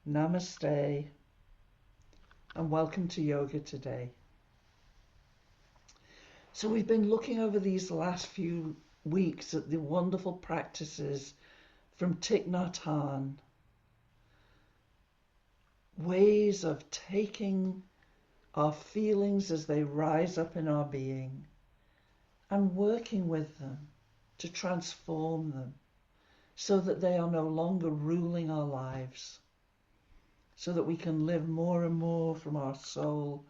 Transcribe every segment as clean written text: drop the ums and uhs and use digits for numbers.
Namaste, and welcome to yoga today. So, we've been looking over these last few weeks at the wonderful practices from Thich Nhat Hanh, ways of taking our feelings as they rise up in our being and working with them to transform them so that they are no longer ruling our lives, so that we can live more and more from our soul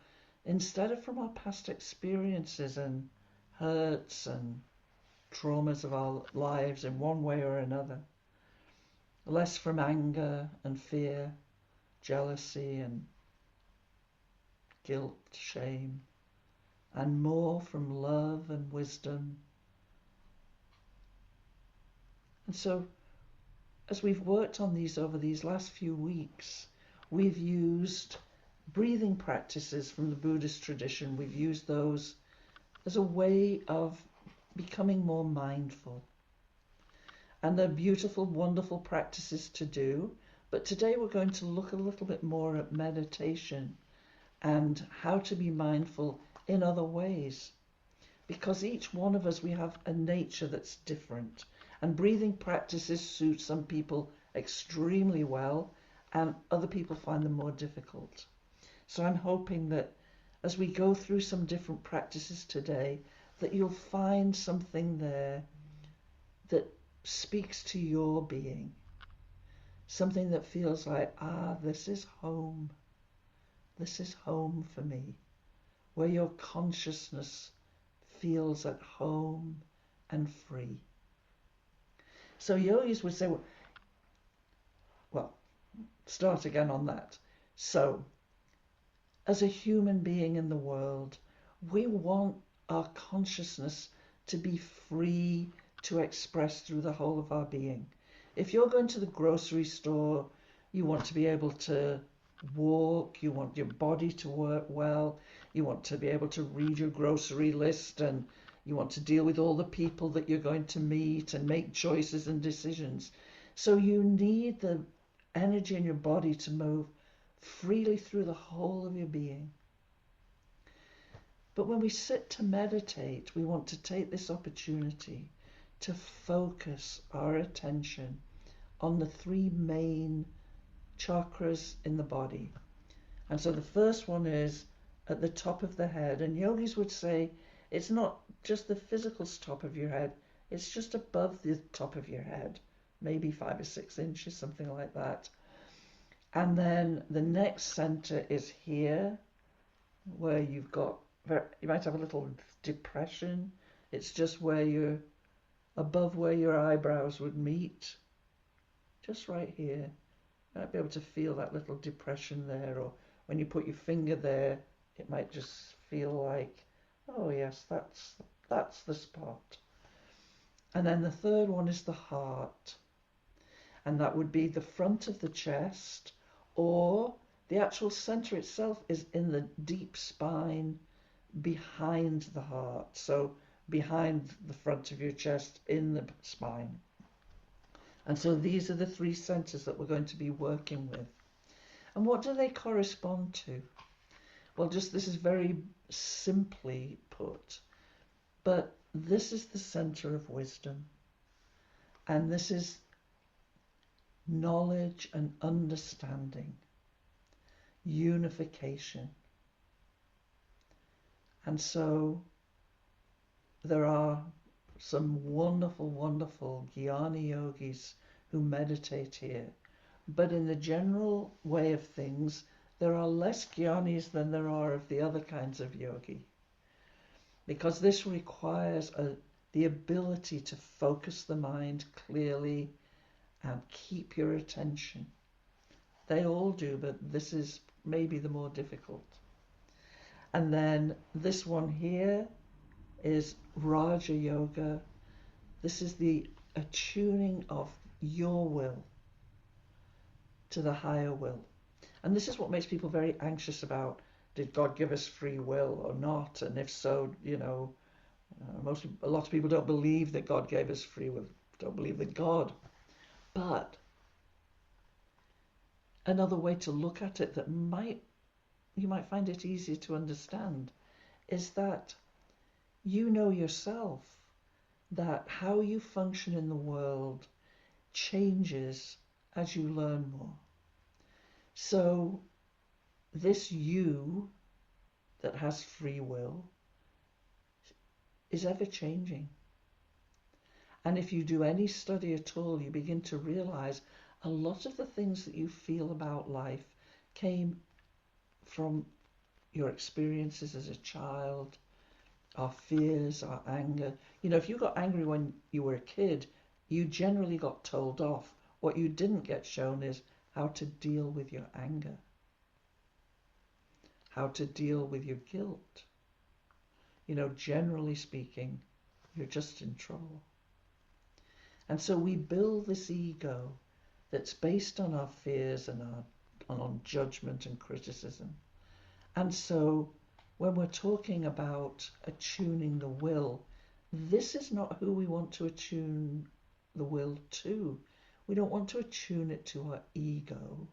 instead of from our past experiences and hurts and traumas of our lives in one way or another. Less from anger and fear, jealousy and guilt, shame, and more from love and wisdom. And so, as we've worked on these over these last few weeks, we've used breathing practices from the Buddhist tradition. We've used those as a way of becoming more mindful. And they're beautiful, wonderful practices to do. But today we're going to look a little bit more at meditation and how to be mindful in other ways. Because each one of us, we have a nature that's different. And breathing practices suit some people extremely well, and other people find them more difficult. So I'm hoping that as we go through some different practices today, that you'll find something there that speaks to your being. Something that feels like, this is home. This is home for me. Where your consciousness feels at home and free. So yogis would say, well, start again on that. So, as a human being in the world, we want our consciousness to be free to express through the whole of our being. If you're going to the grocery store, you want to be able to walk, you want your body to work well, you want to be able to read your grocery list, and you want to deal with all the people that you're going to meet and make choices and decisions. So you need the energy in your body to move freely through the whole of your being. But when we sit to meditate, we want to take this opportunity to focus our attention on the three main chakras in the body. And so the first one is at the top of the head, and yogis would say it's not just the physical top of your head, it's just above the top of your head, maybe 5 or 6 inches, something like that. And then the next center is here, where you might have a little depression. It's just where you're above where your eyebrows would meet, just right here. You might be able to feel that little depression there, or when you put your finger there, it might just feel like, oh yes, that's the spot. And then the third one is the heart, and that would be the front of the chest, or the actual center itself is in the deep spine behind the heart. So behind the front of your chest in the spine. And so these are the three centers that we're going to be working with. And what do they correspond to? Well, just this is very simply put, but this is the center of wisdom. And this is knowledge and understanding, unification. And so there are some wonderful, wonderful jnana yogis who meditate here. But in the general way of things, there are less jnanis than there are of the other kinds of yogi. Because this requires the ability to focus the mind clearly and keep your attention. They all do, but this is maybe the more difficult. And then this one here is Raja Yoga. This is the attuning of your will to the higher will. And this is what makes people very anxious about, did God give us free will or not? And if so, a lot of people don't believe that God gave us free will, don't believe that God. But Another way to look at it that you might find it easier to understand is that you know yourself that how you function in the world changes as you learn more. So this you that has free will is ever changing. And if you do any study at all, you begin to realize a lot of the things that you feel about life came from your experiences as a child, our fears, our anger. You know, if you got angry when you were a kid, you generally got told off. What you didn't get shown is how to deal with your anger, how to deal with your guilt. You know, generally speaking, you're just in trouble. And so we build this ego that's based on our fears and on judgment and criticism. And so when we're talking about attuning the will, this is not who we want to attune the will to. We don't want to attune it to our ego,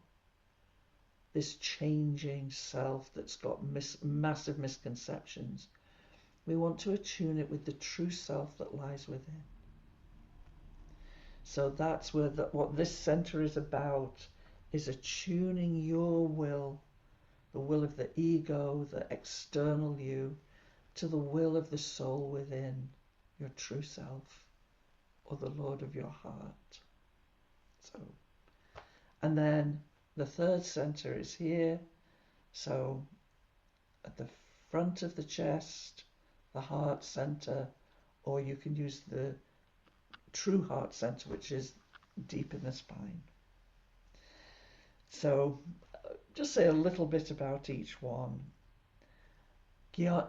this changing self that's got massive misconceptions. We want to attune it with the true self that lies within. So that's where what this center is about, is attuning your will, the will of the ego, the external you, to the will of the soul within, your true self, or the Lord of your heart. So, and then the third center is here. So at the front of the chest, the heart center, or you can use the true heart center, which is deep in the spine. So just say a little bit about each one.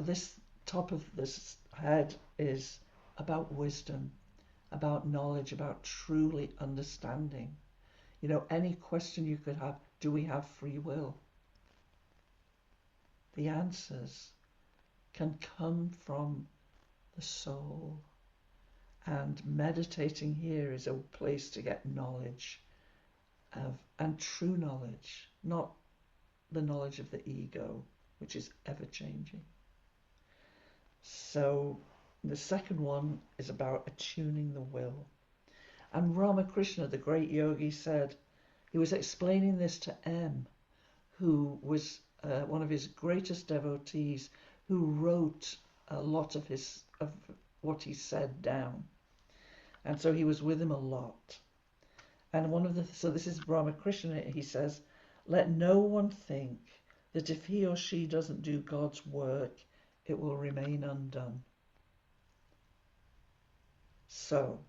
This top of this head is about wisdom, about knowledge, about truly understanding. You know, any question you could have, do we have free will? The answers can come from the soul. And meditating here is a place to get knowledge and true knowledge, not the knowledge of the ego, which is ever changing. So the second one is about attuning the will. And Ramakrishna, the great yogi, said, he was explaining this to M, who was one of his greatest devotees, who wrote a lot of what he said down. And so he was with him a lot. And so this is Ramakrishna, he says, let no one think that if he or she doesn't do God's work, it will remain undone. So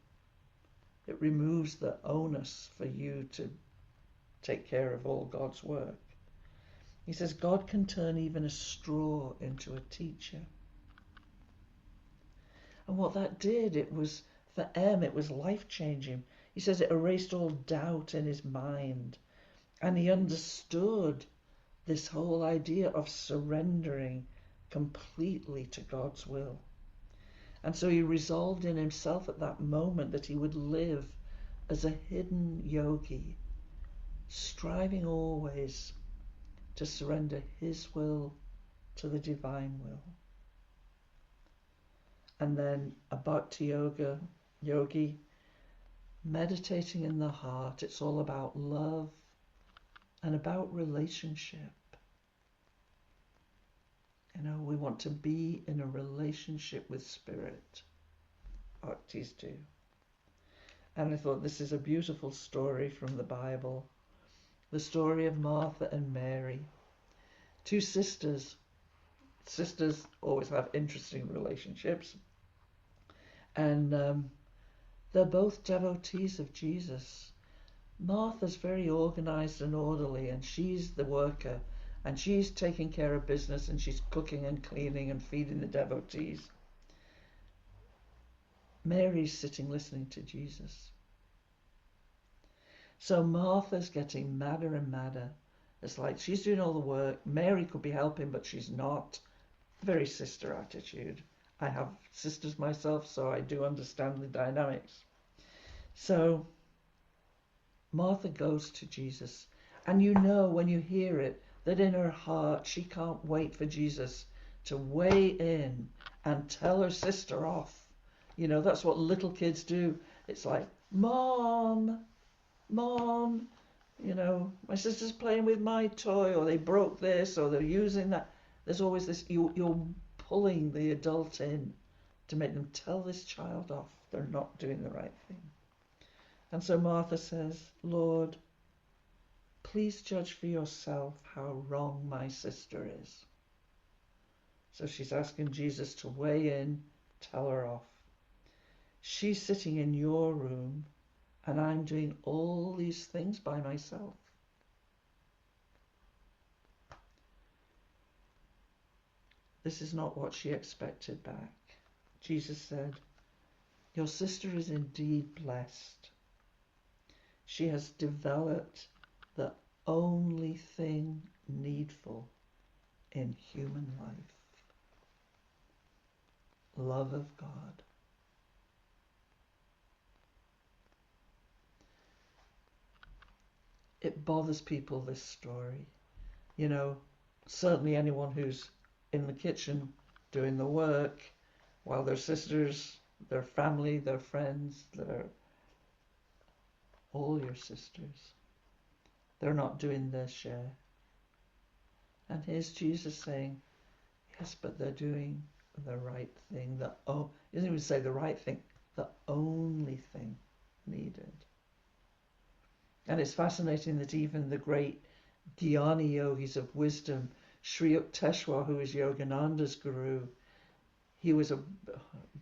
it removes the onus for you to take care of all God's work. He says God can turn even a straw into a teacher. And what that did, it was, for M, it was life-changing. He says it erased all doubt in his mind. And he understood this whole idea of surrendering completely to God's will. And so he resolved in himself at that moment that he would live as a hidden yogi, striving always to surrender his will to the divine will. And then a bhakti yogi, meditating in the heart. It's all about love and about relationship. You know, we want to be in a relationship with spirit. Bhaktis do. And I thought this is a beautiful story from the Bible. The story of Martha and Mary. Two sisters. Sisters always have interesting relationships. And they're both devotees of Jesus. Martha's very organized and orderly, and she's the worker, and she's taking care of business, and she's cooking and cleaning and feeding the devotees. Mary's sitting listening to Jesus. So Martha's getting madder and madder. It's like she's doing all the work. Mary could be helping, but she's not. Very sister attitude. I have sisters myself, so I do understand the dynamics. So Martha goes to Jesus, And you know when you hear it that in her heart she can't wait for Jesus to weigh in and tell her sister off. You know, that's what little kids do. It's like, Mom, Mom, you know, my sister's playing with my toy, or they broke this, or they're using that. There's always this, you're pulling the adult in to make them tell this child off. They're not doing the right thing. And so Martha says, Lord, please judge for yourself how wrong my sister is. So she's asking Jesus to weigh in, tell her off. She's sitting in your room, and I'm doing all these things by myself. This is not what she expected back. Jesus said, your sister is indeed blessed. She has developed the only thing needful in human life. Love of God. It bothers people, this story. You know, certainly anyone who's in the kitchen doing the work while their sisters, their family, their friends, they're all your sisters. They're not doing their share. And here's Jesus saying, yes, but they're doing the right thing. He doesn't even say the right thing, the only thing needed. And it's fascinating that even the great Jnani yogis of wisdom, Sri Yukteswar, who is Yogananda's guru, he was a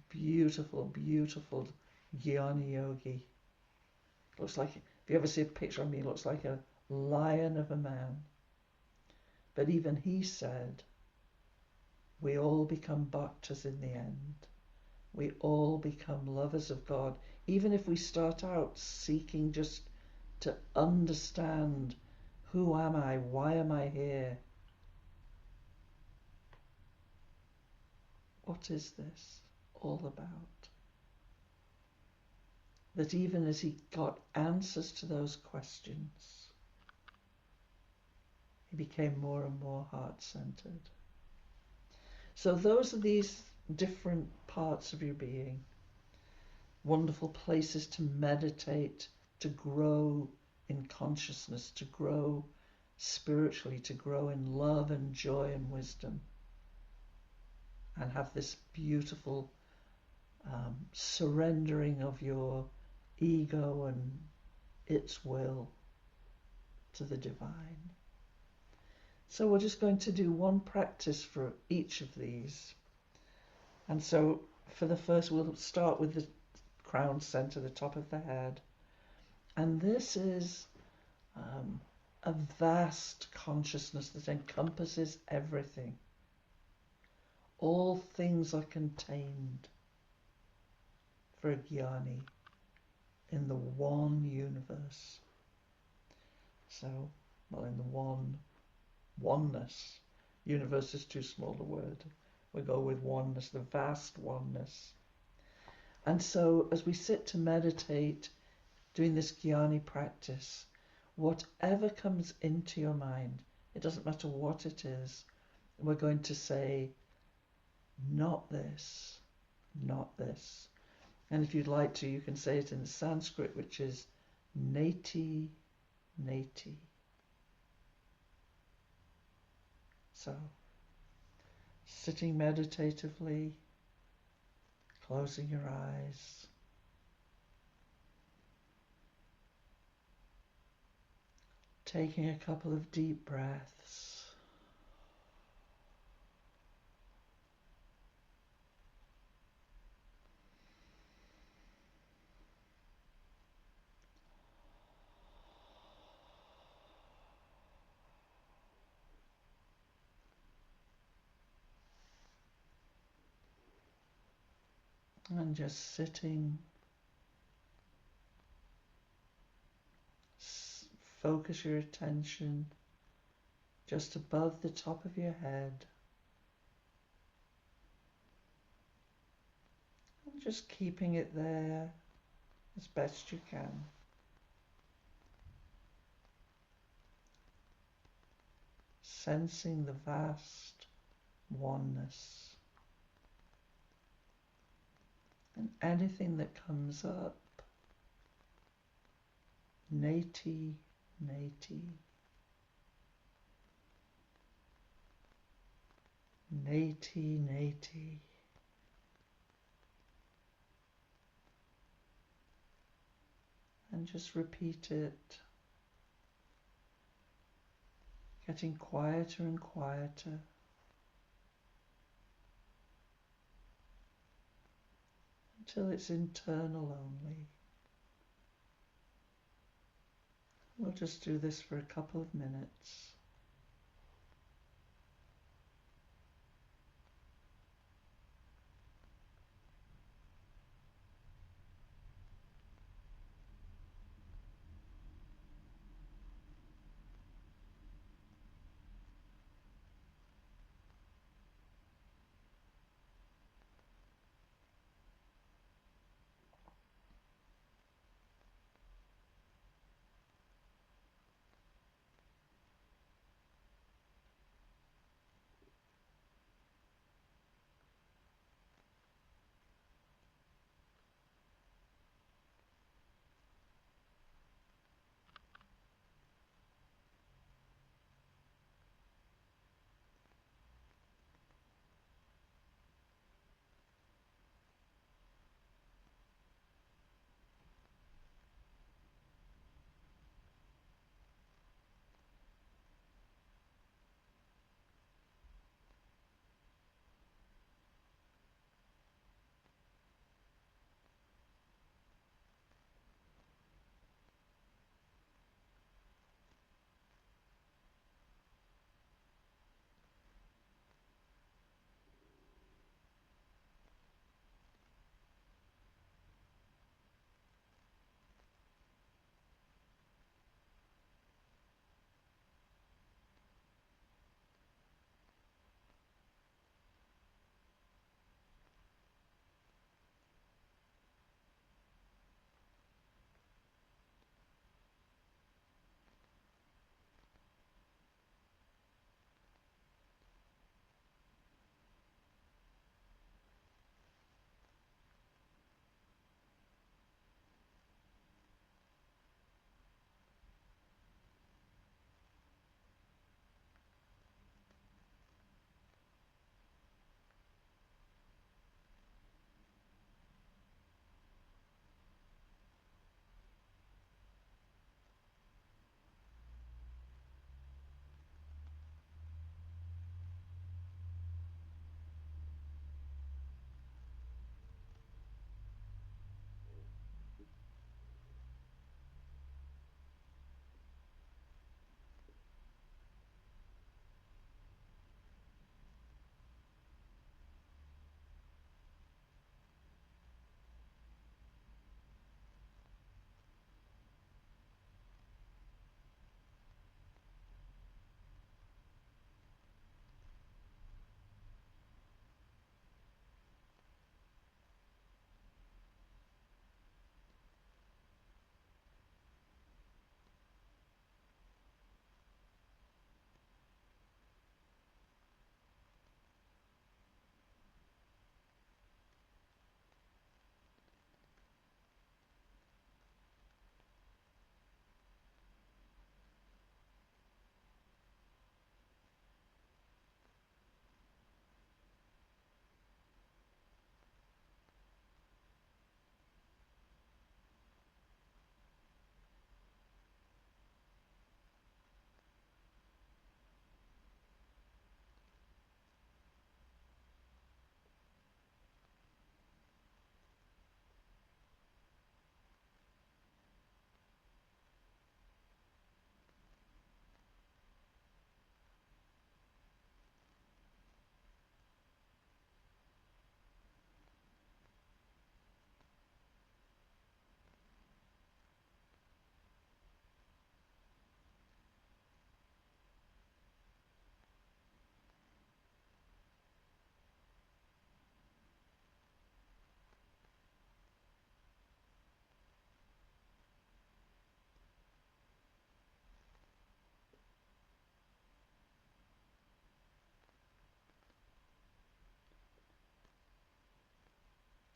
beautiful, beautiful Jnani yogi. Looks like, if you ever see a picture of me, he looks like a lion of a man. But even he said, we all become bhaktas in the end. We all become lovers of God, even if we start out seeking just to understand, who am I? Why am I here? What is this all about? That even as he got answers to those questions, he became more and more heart-centered. So those are these different parts of your being. Wonderful places to meditate, to grow in consciousness, to grow spiritually, to grow in love and joy and wisdom, and have this beautiful surrendering of your ego and its will to the divine. So we're just going to do one practice for each of these. And so for the first, we'll start with the crown center, the top of the head. And this is a vast consciousness that encompasses everything. All things are contained for a jnani in the one universe. So, well, in the oneness. Universe is too small a word. We go with oneness, the vast oneness. And so as we sit to meditate, doing this jnani practice, whatever comes into your mind, it doesn't matter what it is, we're going to say, not this, not this. And if you'd like to, you can say it in Sanskrit, which is neti, neti. So, sitting meditatively, closing your eyes, taking a couple of deep breaths. And just sitting, focus your attention just above the top of your head. And just keeping it there as best you can. sensing the vast oneness. And anything that comes up, neti, neti, neti, neti. And just repeat it, getting quieter and quieter until it's internal only. We'll just do this for a couple of minutes.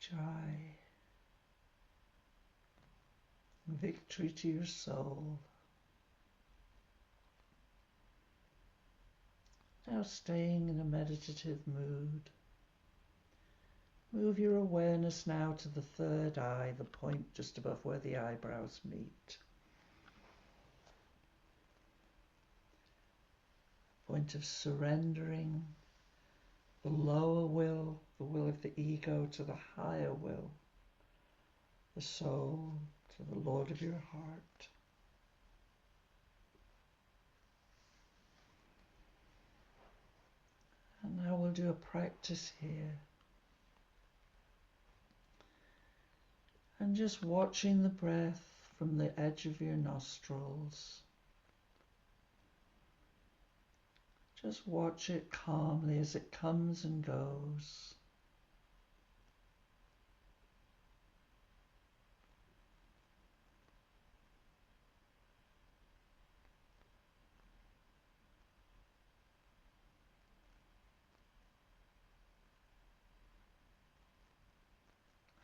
Jai. Victory to your soul. Now staying in a meditative mood. Move your awareness now to the third eye, the point just above where the eyebrows meet. Point of surrendering the lower will, the will of the ego, to the higher will, the soul, to the Lord of your heart. And now we'll do a practice here. And just watching the breath from the edge of your nostrils. Just watch it calmly as it comes and goes.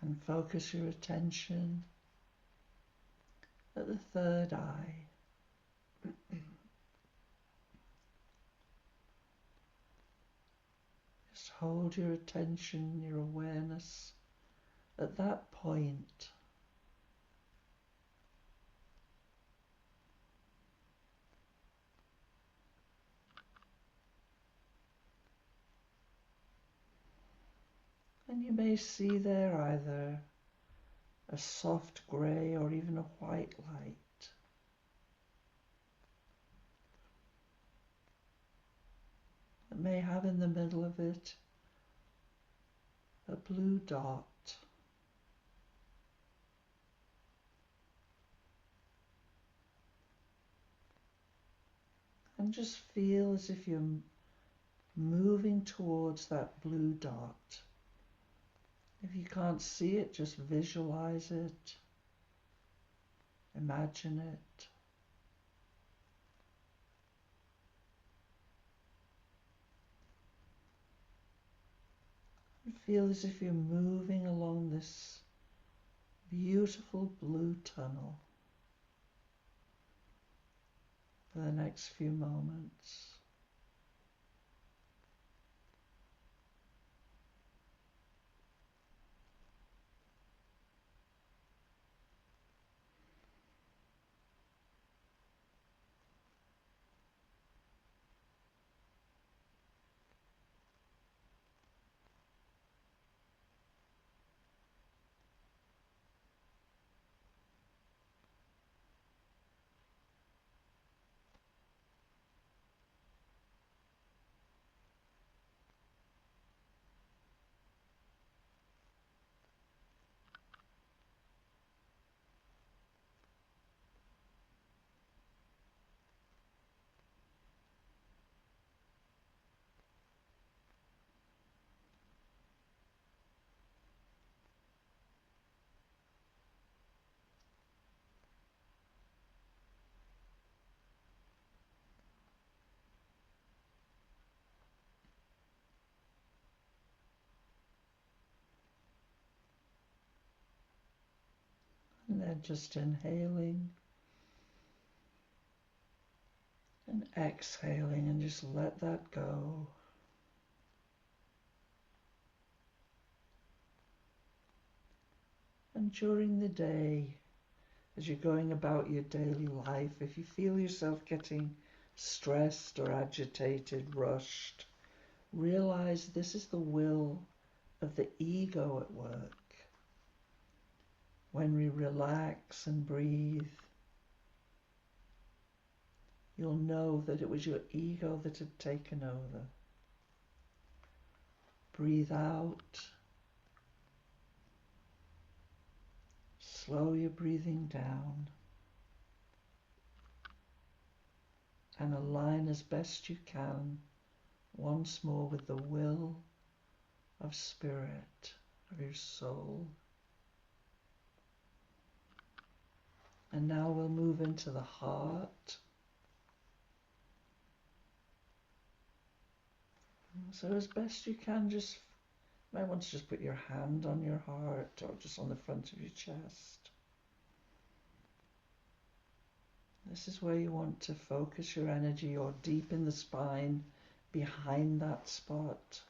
And focus your attention at the third eye. Just hold your attention, your awareness at that point. And you may see there either a soft grey or even a white light. It may have in the middle of it a blue dot. And just feel as if you're moving towards that blue dot. If you can't see it, just visualize it, imagine it. And feel as if you're moving along this beautiful blue tunnel for the next few moments. And then just inhaling and exhaling, and just let that go. And during the day, as you're going about your daily life, if you feel yourself getting stressed or agitated, rushed, realize this is the will of the ego at work. When we relax and breathe, you'll know that it was your ego that had taken over. Breathe out. Slow your breathing down. And align as best you can once more with the will of spirit, of your soul. And now we'll move into the heart. So as best you can, just You might want to just put your hand on your heart or just on the front of your chest. This is where you want to focus your energy, or deep in the spine, behind that spot.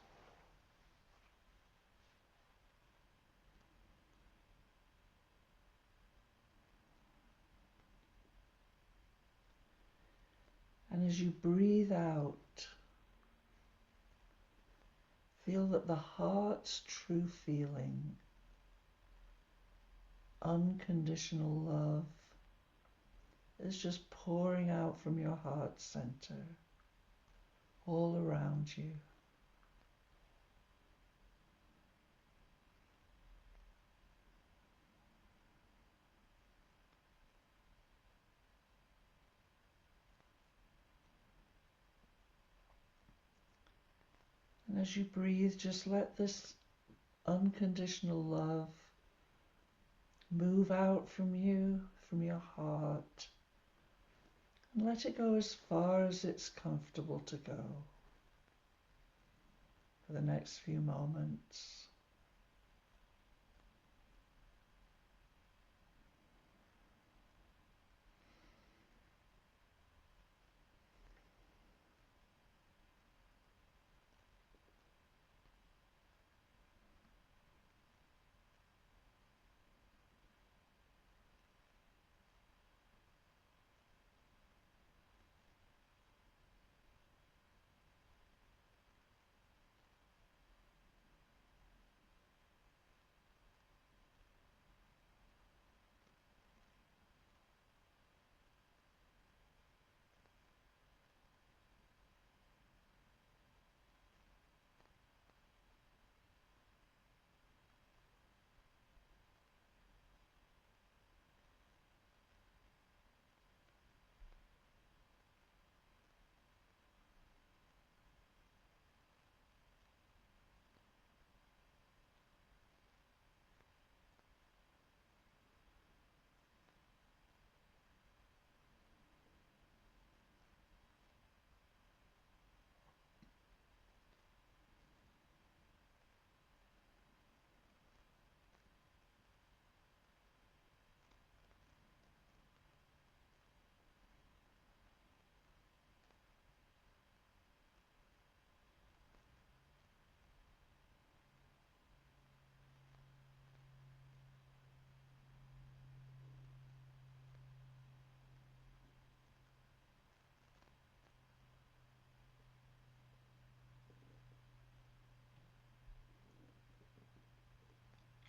And as you breathe out, feel that the heart's true feeling, unconditional love, is just pouring out from your heart center, all around you. And as you breathe, just let this unconditional love move out from you, from your heart, and let it go as far as it's comfortable to go for the next few moments.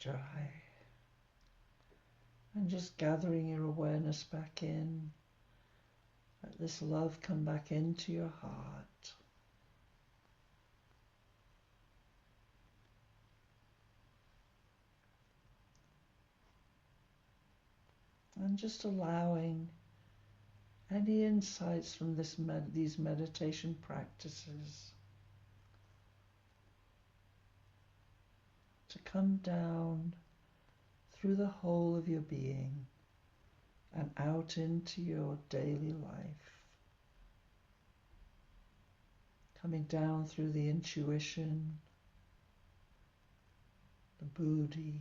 Dry. And just gathering your awareness back in. Let this love come back into your heart. And just allowing any insights from these meditation practices to come down through the whole of your being and out into your daily life. Coming down through the intuition, the buddhi,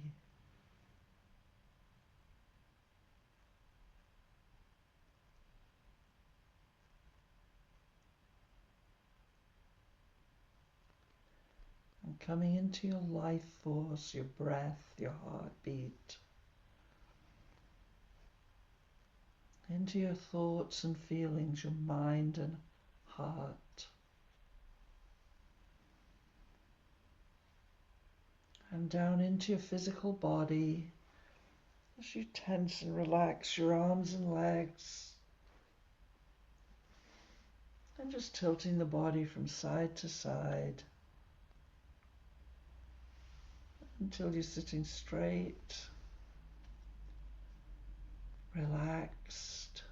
and coming into your life force, your breath, your heartbeat, into your thoughts and feelings, your mind and heart, and down into your physical body as you tense and relax your arms and legs, and just tilting the body from side to side until you're sitting straight, relaxed,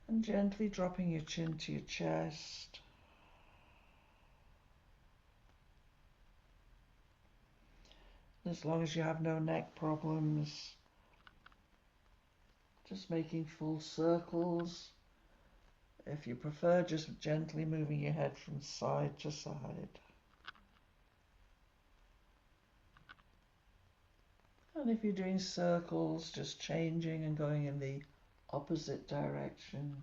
and gently dropping your chin to your chest. As long as you have no neck problems, just making full circles If you prefer, just gently moving your head from side to side. And if you're doing circles, just changing and going in the opposite direction.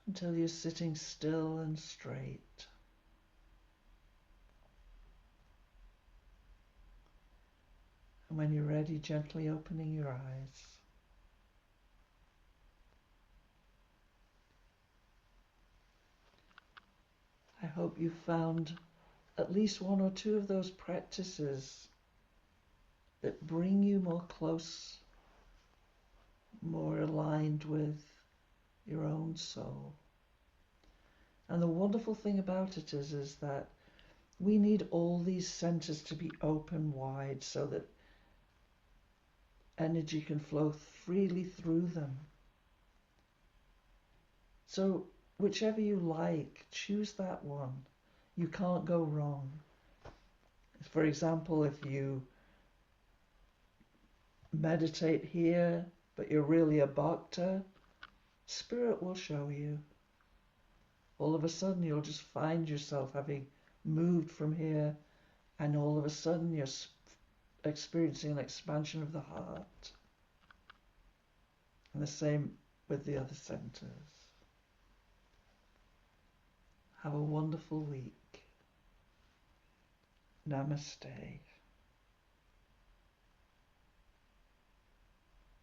Until you're sitting still and straight. And when you're ready, gently opening your eyes. I hope you found at least one or two of those practices that bring you more close, more aligned with your own soul. And the wonderful thing about it is that we need all these centers to be open wide so that energy can flow freely through them. So whichever you like, choose that one. You can't go wrong. For example, if you meditate here, but you're really a bhakta, Spirit will show you. All of a sudden, you'll just find yourself having moved from here, and all of a sudden, you're experiencing an expansion of the heart. And the same with the other centers. Have a wonderful week. Namaste.